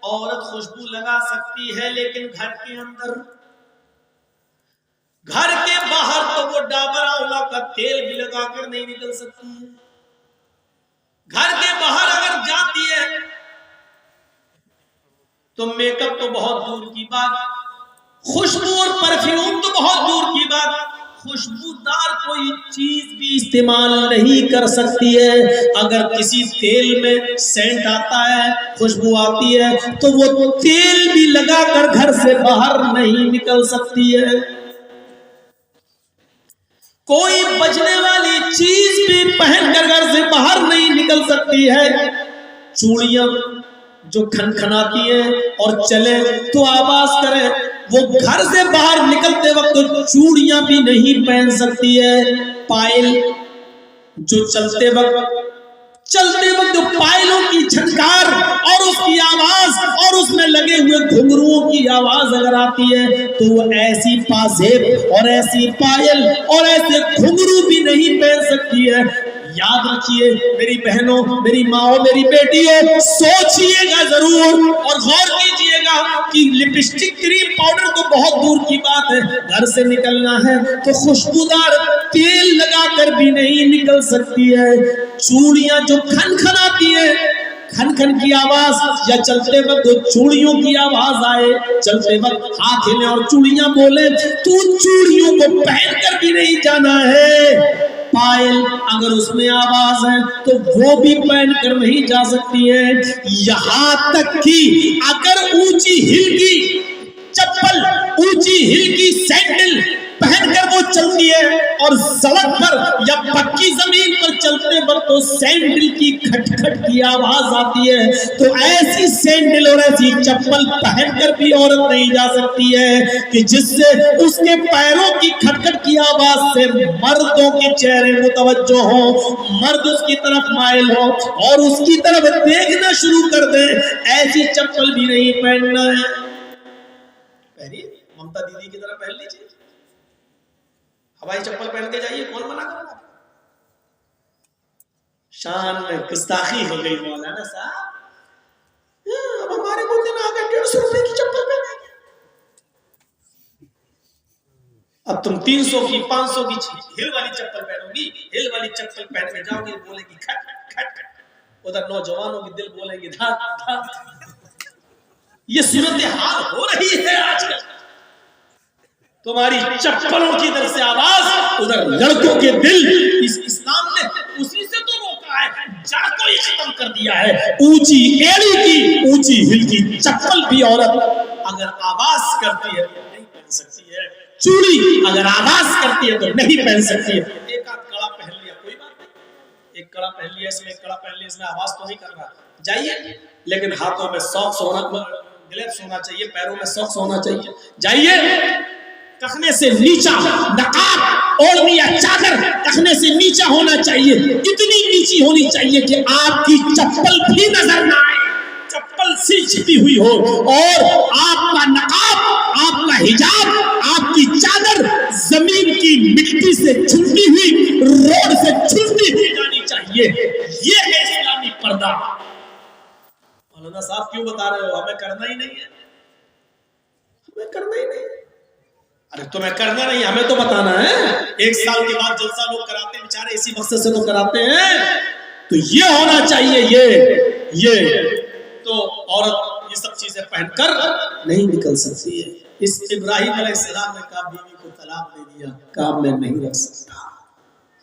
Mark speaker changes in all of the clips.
Speaker 1: عورت خوشبو لگا سکتی ہے لیکن گھر کے اندر، گھر کے باہر تو وہ ڈابر آولا کا تیل بھی لگا کر نہیں نکل سکتی ہے. گھر کے باہر اگر جاتی ہے تو میک اپ تو بہت دور کی بات، خوشبو اور پرفیوم تو بہت دور کی بات، خوشبودار کوئی چیز بھی استعمال نہیں کر سکتی ہے. اگر کسی تیل میں سینٹ آتا ہے، خوشبو آتی ہے، تو وہ تیل بھی لگا کر گھر سے باہر نہیں نکل سکتی ہے. کوئی بجنے والی چیز بھی پہن کر گھر سے باہر نہیں نکل سکتی ہے. چوڑیاں جو کھنکھناتی ہیں اور چلے تو آواز کرے، وہ گھر سے باہر نکلتے وقت چوڑیاں بھی نہیں پہن سکتی ہے. پائل جو چلتے وقت جو پائلوں کی جھنکار اور اس کی آواز اور اس میں لگے ہوئے گھنگروؤں کی آواز اگر آتی ہے تو وہ ایسی پازیب اور ایسی پائل اور ایسے گھنگرو بھی نہیں پہن سکتی ہے. یاد رکھیے میری بہنوں، میری ماں، میری بیٹیوں، سوچئے گا ضرور اور غور کیجئے گا کہ لپسٹک، کریم، پاؤڈر تو بہت دور کی بات ہے، گھر سے نکلنا ہے تو خوشبودار تیل لگا کر بھی نہیں نکل سکتی ہے. چوڑیاں جو کھنکھناتی ہیں، کھن کھن کی آواز، یا چلتے وقت چوڑیوں کی آواز آئے، چلتے وقت ہاتھ ہلے اور چوڑیاں بولے، تو چوڑیوں کو پہن کر بھی نہیں جانا ہے. پائل اگر اس میں آواز ہے تو وہ بھی پہن کر نہیں جا سکتی ہے. یہاں تک کہ اگر اونچی ہل کی چپل، اونچی ہل کی سینڈل پہن کر وہ چلتی ہے اور سڑک پر یا پکی زمین پر چلتے وقت تو سینڈل کی کھٹ کھٹ کی آواز آتی ہے، تو ایسی سینڈل اور ایسی چپل پہن کر بھی عورت نہیں جا سکتی ہے کہ جس سے اس کے پیروں کی کھٹ کھٹ کی آواز سے مردوں کے چہرے متوجہ ہوں، مرد اس کی طرف مائل ہو اور اس کی طرف دیکھنا شروع کر دیں. ایسی چپل بھی نہیں پہننا ہے. پہنی ممتا دیدی کی طرح پہن لیجیے، ہوائی چپل پہن کے جائیے، کون منع کرنا؟ شان میں گستاخی ہو گئی مولانا صاحب. اب ہمارے کو دن آ گئے 150 روپے کی چپل پہنے گے، اب تم 300 کی 500 کی ہل والی چپل پہنو گی، ہل والی چپل پہن کے جاؤ گے، بولے گی کھٹ کھٹ، ادھر نوجوانوں کی دل بولیں گی دھات دھات. یہ صورتحال ہو رہی ہے آج کل. تمہاری چپلوں کی در سے آواز، ادھر لڑکوں کے دل. اسلام نے اسی سے تو روکا ہے، جڑ کو ہی ختم کر دیا ہے. اونچی ایڑی کی، اونچی ہل کی چپل بھی عورت اگر آواز کرتی ہے تو نہیں پہن سکتی ہے. چوڑی اگر آواز کرتی ہے تو نہیں پہن سکتی ہے. ایک آدھ کڑا پہن لیا کوئی بات نہیں، ایک کڑا پہن لیا، اس میں ایک کڑا پہن لیا، اس میں آواز تو نہیں کر رہا، جائیے. لیکن ہاتھوں میں ساکس ہونا، گلیوز ہونا چاہیے، پیروں میں ساکس ہونا چاہیے. جائیے. کخنے سے نیچا نقاب اوڑھنی یا چادر کخنے سے نیچا ہونا چاہیے، اتنی نیچی ہونی چاہیے کہ آپ کی چپل بھی نظر نہ آئے، چپل سے چھپی ہوئی ہو، اور آپ کا نقاب، آپ کا حجاب، آپ کی چادر زمین کی مٹی سے چھلتی ہوئی، روڈ سے چھلتی ہوئی جانی چاہیے. یہ ہے اسلامی پردہ. مولانا صاحب کیوں بتا رہے ہو؟ ہمیں کرنا ہی نہیں ہے، ہمیں کرنا ہی نہیں. ارے تمہیں کرنا نہیں، ہمیں تو بتانا ہے. 1 سال کے بعد جلسہ لوگ کراتے ہیں بیچارے، اسی مقصد سے تو کراتے ہیں. تو یہ ہونا چاہیے، یہ تو عورت یہ سب چیزیں پہن کر نہیں نکل سکتی ہے. اس ابراہیم علیہ السلام نے کہا بیوی کو طلاق دے دیا، کام میں نہیں رکھ سکتا.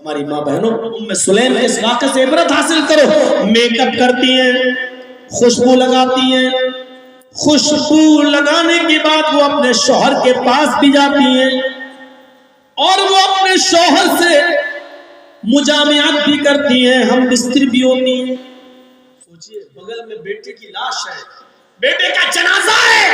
Speaker 1: ہماری ماں بہنوں، ام سلیم کے اس واقعے سے عبرت حاصل کرو. میک اپ کرتی ہیں، خوشبو لگاتی ہیں، خوشبو لگانے کے بعد وہ اپنے شوہر کے پاس بھی جاتی ہیں اور وہ اپنے شوہر سے مجامعات بھی کرتی ہیں، ہم بستر بھی ہوتی ہیں. سوچئے بغل میں بیٹے کی لاش ہے، بیٹے کا جنازہ ہے،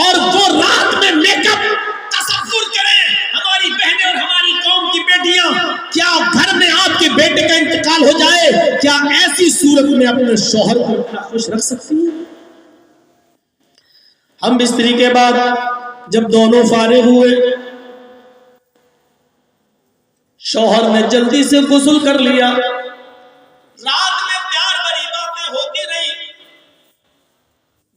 Speaker 1: اور وہ رات میں میک اپ. تصور کریں ہماری بہنیں اور ہماری قوم کی بیٹیاں، کیا گھر میں آپ کے بیٹے کا انتقال ہو جائے، کیا ایسی صورت میں اپنے شوہر کو اتنا خوش رکھ سکتی ہیں؟ ہم بستری کے بعد جب دونوں فارغ ہوئے، شوہر نے جلدی سے غسل کر لیا. رات میں پیار بھری باتیں ہوتی رہی،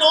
Speaker 1: 9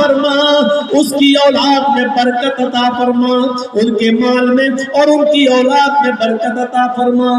Speaker 1: فرما, اس کی اولاد میں برکت عطا فرما, ان کے مال میں اور ان کی اولاد میں برکت عطا فرما.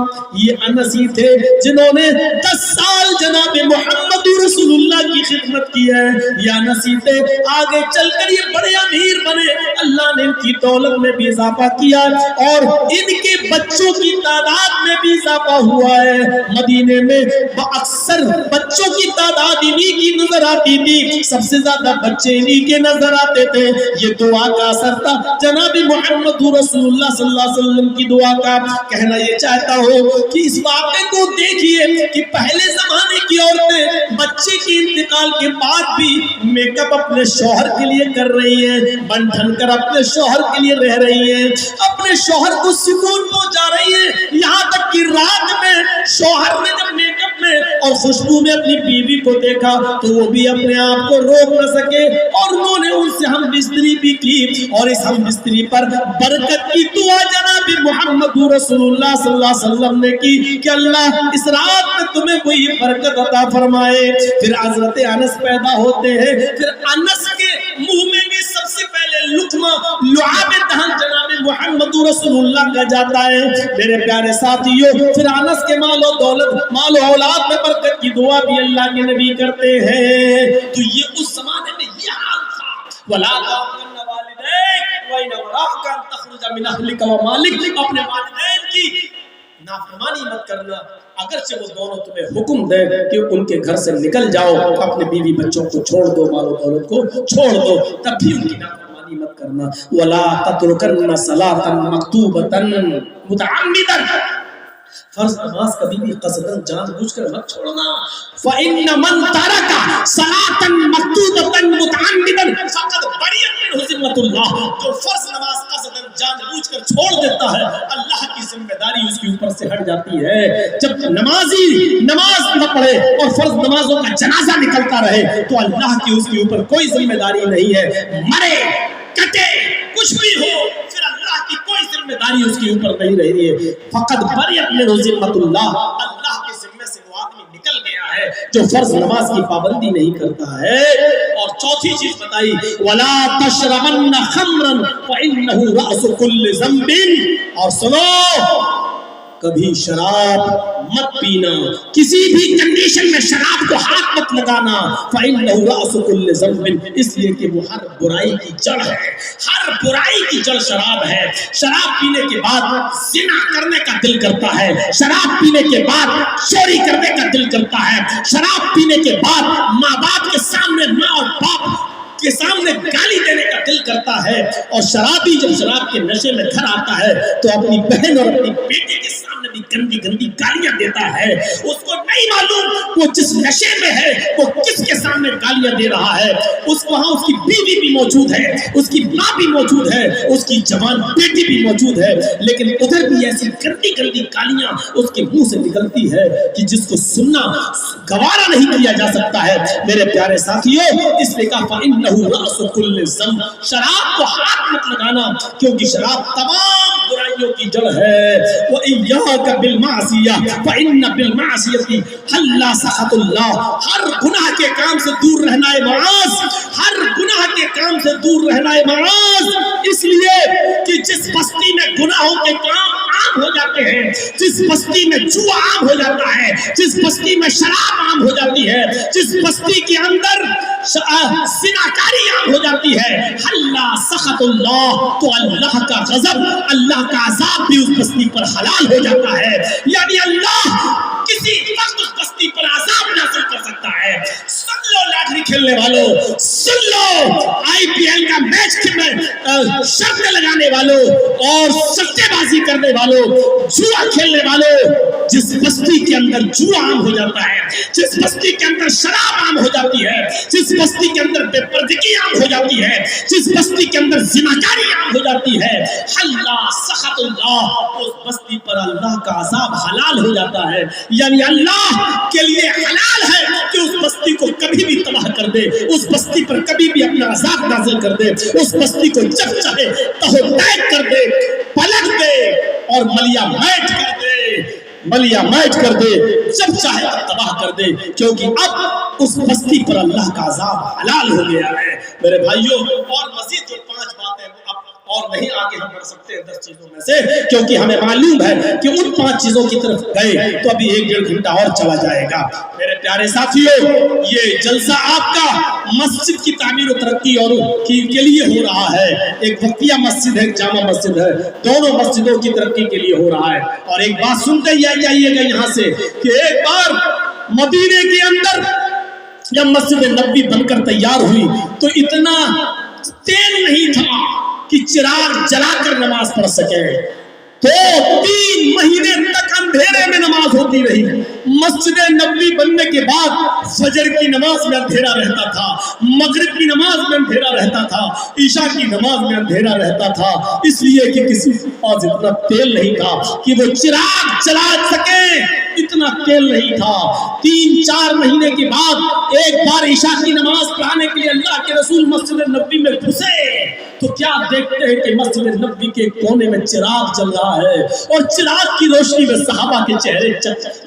Speaker 1: یہ انس ہی تھے جنہوں نے 10 سال جناب محمد رسول اللہ کی خدمت کی ہے. یہ انس ہی تھے آگے چل کر یہ بڑے امیر بنے. اللہ نے ان کی دولت میں بھی اضافہ کیا اور ان کے بچوں کی تعداد میں بھی اضافہ ہوا ہے. مدینے میں اکثر بچوں کی تعداد انہی کی نظر آتی تھی, سب سے زیادہ بچے انہی کے نظر آتے تھے. یہ دعا کا اثر تھا جناب محمد رسول اللہ صلی اللہ علیہ وسلم کی دعا کا. کہنا یہ چاہتا ہوں کہ اس واقعے کو دیکھیے کہ پہلے زمانے کی عورتیں بچے کے انتقال کے بعد بھی میک اپ اپنے شوہر کے لیے کر رہی ہیں, بن ٹھن کر اپنے شوہر کے لیے رہ رہی ہیں, اپنے شوہر کو سکون پہنچا رہی ہیں. یہاں تک کہ رات میں شوہر نے جب میک اپ میں اور خوشبو میں اپنی بیوی کو دیکھا تو وہ بھی اپنے آپ کو روک نہ سکے اور انہوں نے ان سے ہم بستری بھی کی. اور اس ہم بستری پر برکت کی دعا جناب محمد رسول اللہ صلی اللہ علیہ وسلم نے کی کہ اللہ اس رات میں تمہیں کوئی برکت عطا فرمائے. پھر حضرت انس پیدا ہوتے ہیں. پھر انس کے منہ میں بھی سب سے پہلے لقمہ لعاب دہن جناب محمد رسول اللہ کا جاتا ہے. میرے پیارے ساتھیوں, پھر انس کے مال و دولت مال و اولاد میں برکت کی دعا بھی اللہ کے نبی کرتے ہیں. تو یہ اس زمانے میں یہ حال تھا. وَلَا تَعْقُلْنَ وَالِدَيْكَ وَإِنْ أَمَرَاكَ أَن تَخْرُجَ مِنْ أَهْلِكَ وَمَالِكَ. اپنے والدین کی نافرمانی مت کرنا, اگرچہ وہ دونوں تمہیں حکم دے کہ ان کے گھر سے نکل جاؤ, اپنے بیوی بچوں کو چھوڑ دو, مال و دولت کو چھوڑ دو, تب بھی ان کی نافرمانی مت کرنا. وَلَا تَتْرُكَنَّ صَلَاةً مَكْتُوبَةً مُتَعَمِّدًا. فرض نماز کبھی بھی قصداً جان بوجھ کر مت چھوڑنا. فَإِنَّ مَن تَرَكَ صَلَاةً مَكْتُوبَةً مُتَعَمِّدًا فَقَدْ بَرِئَتْ مِنْهُ ذِمَّةُ اللَّهِ. جو فرض نماز قصداً جان بوجھ کر چھوڑ دیتا ہے, اللہ کی ذمہ داری اس کے اوپر سے ہٹ جاتی ہے. جب نمازی نماز نہ پڑھے اور فرض نمازوں کا جنازہ نکلتا رہے تو اللہ کی اس کے اوپر کوئی ذمہ داری نہیں ہے. مرے کٹے کچھ بھی ہو, پھر اللہ کی کوئی ذمہ داری اس کے اوپر نہیں رہی ہے. فقط بریت من ذمۃ اللہ, اللہ کے ذمے سے وہ آدمی نکل گیا ہے جو فرض نماز کی پابندی نہیں کرتا ہے. اور چوتھی چیز بتائی, ولا تشربن خمرا فانه راس كل ذنب. اور سنو, کبھی شراب مت پینا, کسی بھی کنڈیشن میں شراب کو ہاتھ مت لگانا. فإنه رأس كل ذنب, اس لیے کہ وہ ہر برائی کی جڑ ہے. ہر برائی کی جڑ شراب ہے. شراب پینے کے بعد زنا کرنے کا دل کرتا ہے, شراب پینے کے بعد چوری کرنے کا دل کرتا ہے, شراب پینے کے بعد ماں باپ کے سامنے, ماں اور باپ کے سامنے گالی دینے کا دل کرتا ہے. اور شرابی جب شراب کے نشے میں گھر آتا ہے تو اپنی بہن اور اپنی بیٹی کے سامنے بھی گندی گندی گالیاں دیتا ہے. اس کو نہیں معلوم وہ جس نشے میں ہے وہ کس کے سامنے گالیاں دے رہا ہے. وہاں اس کی بیوی بھی موجود ہے, اس کی ماں بھی موجود ہے, اس کی جوان بیٹی بھی موجود ہے, لیکن ادھر بھی ایسی گندی گندی گالیاں اس کے منہ سے نکلتی ہے کہ جس کو سننا گوارا نہیں کیا جا سکتا ہے. میرے پیارے ساتھیوں, اس نے کہا فإنہ رأس كل ذنب, شراب کو ہاتھ مت لگانا کیونکہ شراب تمام برائیوں کی جڑ ہے. وإياك بالمعصية فإن بالمعصية حل سخط اللہ. ہر گناہ کے کام سے دور رہنا ہے معاذ, ہر گناہ کے کام سے دور رہنا ہے معاذ. اس لیے کہ جس بستی میں گناہوں کے کام عام ہو جاتے ہیں, جس بستی میں جوا عام ہو جاتا ہے, جس بستی میں شراب عام ہو جاتی ہے, جس بستی کے اندر زناکاری عام ہو جاتی ہے, اللہ سخط اللہ, تو اللہ کا غضب, اللہ کا عذاب بھی اس بستی پر حلال ہو جاتا ہے. یعنی اللہ کسی وقت اس بستی پر عذاب نازل کر سکتا ہے. سن لو لاٹری کھیلنے والوں, سن لو IPL کا میچ میں شرطیں لگانے والوں اور سٹے بازی کرنے والوں, جوا کھیلنے والوں, جس بستی کے اندر جوا عام ہو جاتا ہے, جس بستی کے اندر شراب عام ہو جاتی ہے, جس بستی کے اندر بے پردگی عام ہو جاتی ہے, جس بستی کے اندر زناکاری عام ہو جاتی ہے, اللہ سخط اللہ, اس بستی پر اللہ کا عذاب حلال ہو جاتا ہے. یعنی اللہ کے لیے حلال ہے کہ اس بستی کو کبھی بھی تباہ کر دے, اس بستی پر کبھی بھی اپنا عذاب نازل کر دے, اس بستی کو جب چاہے تہو تیگ کر دے, پلٹ دے اور ملیا میٹ کر دے. ملیا میٹ کر دے، جب چاہے تباہ کر دے، کیونکہ اب اس بستی پر اللہ کا عذاب حلال ہو گیا ہے۔ میرے بھائیوں، اور مزید جو 5 باتیں اب اور نہیں آگے ہم بڑھ سکتے ہیں 10 چیزوں میں سے، کیونکہ ہمیں معلوم ہے کہ ان 5 چیزوں کی طرف گئے تو ابھی 1-1.5 گھنٹہ اور چلا جائے گا۔ میرے پیارے ساتھیوں، یہ جلسہ آپ کا مسجد کی تعمیر و ترقی اور کے لیے ہو رہا ہے۔ ایک وقفیہ مسجد ہے، ایک جامع مسجد ہے، دونوں مسجدوں کی ترقی کے لیے ہو رہا ہے۔ اور ایک بات سنتے ہی آئیے گا یہاں سے کہ ایک بار مدینے کے اندر جب مسجد نبوی بن کر تیار ہوئی تو اتنا تیل نہیں تھا کہ چراغ جلا کر نماز پڑھ سکے، تو 3 مہینے تک اندھیرے میں نماز ہوتی رہی۔ مسجد نبوی بننے کے بعد فجر کی نماز میں اندھیرا رہتا تھا، مغرب کی نماز میں اندھیرا رہتا تھا، عشاء کی نماز میں اندھیرا رہتا تھا، اس لیے کہ کسی کے پاس اتنا تیل نہیں تھا کہ وہ چراغ جلا سکے، اتنا تیل نہیں تھا۔ 3-4 مہینے کے بعد ایک بار عشاء کی نماز پڑھانے کے لیے اللہ کے رسول مسجد نبوی میں گھسے تو کیا دیکھتے ہیں کہ مسجد نبوی کے کونے میں چراغ جل رہا ہے، اور چراغ کی روشنی میں صحابہ کے چہرے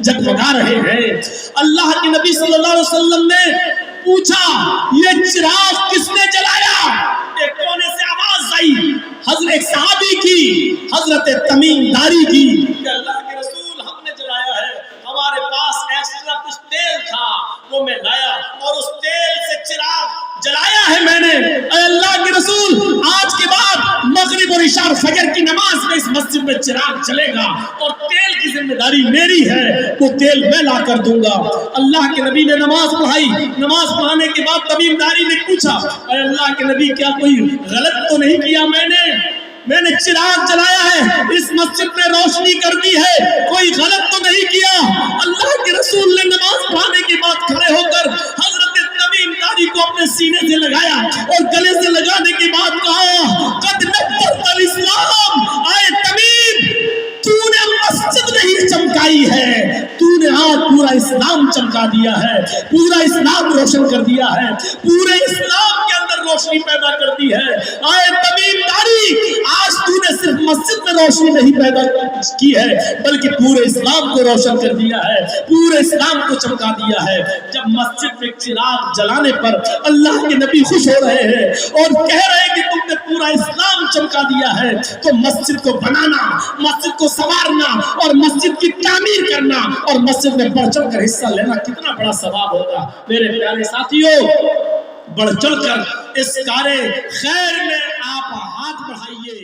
Speaker 1: جگمگا رہے ہیں۔ اللہ کے نبی صلی اللہ علیہ وسلم نے پوچھا، یہ چراغ کس نے جلایا؟ ایک کونے سے آواز آئی، حضرت ایک صحابی کی، حضرت تمیم داری کی، کہ اللہ کے رسول ہم نے جلایا ہے، ہمارے پاس ایکسٹرا کچھ تیل تھا وہ میں لایا اور اس تیل سے چراغ جلایا ہے میں نے۔ اے اللہ کے رسول، آج کے بعد مغرب اور عشاء اور فجر کی نماز میں اس مسجد میں چراغ جلے گا اور تیل کی ذمہ داری میری ہے، وہ تیل میں لا کر دوں گا۔ اللہ کے نبی نے نماز پڑھائی، نماز پڑھانے کے بعد تمیم داری نے پوچھا، اے اللہ کے نبی کیا کوئی غلط تو نہیں کیا میں نے چراغ جلایا ہے، اس مسجد میں روشنی کر دی ہے، کوئی غلط تو نہیں کیا؟ اللہ کے رسول نے نماز پڑھانے کے بعد کھڑے ہو کر حضرت تمیم داری کو اپنے سینے سے لگایا اور گلے سے لگانے کے بعد کہا، قد نبرت الاسلام، آئے تمیم تو نے مسجد نہیں چمکائی ہے، تو نے آج پورا اسلام چمکا دیا ہے، پورا اسلام روشن کر دیا ہے، پورے اسلام کے اندر روشنی پیدا کر دی ہے۔ آئے تمیم داری، آج تو نے صرف مسجد میں روشنی نہیں پیدا کی ہے بلکہ پورے اسلام کو روشن کر دیا ہے، پورے اسلام کو چمکا دیا ہے۔ جب مسجد میں چراغ جلانے پر اللہ کے نبی خوش ہو رہے ہیں اور کہہ رہے ہیں کہ تم نے پورا اسلام چمکا دیا ہے، تو مسجد کو بنانا، مسجد کو سنوارنا اور مسجد کی تعمیر کرنا اور مسجد میں بڑھ چڑھ کر حصہ لینا کتنا بڑا ثواب ہوگا۔ میرے پیارے ساتھیوں، بڑھ چڑھ کر اس کارے خیر میں آپ ہاتھ بڑھائیے۔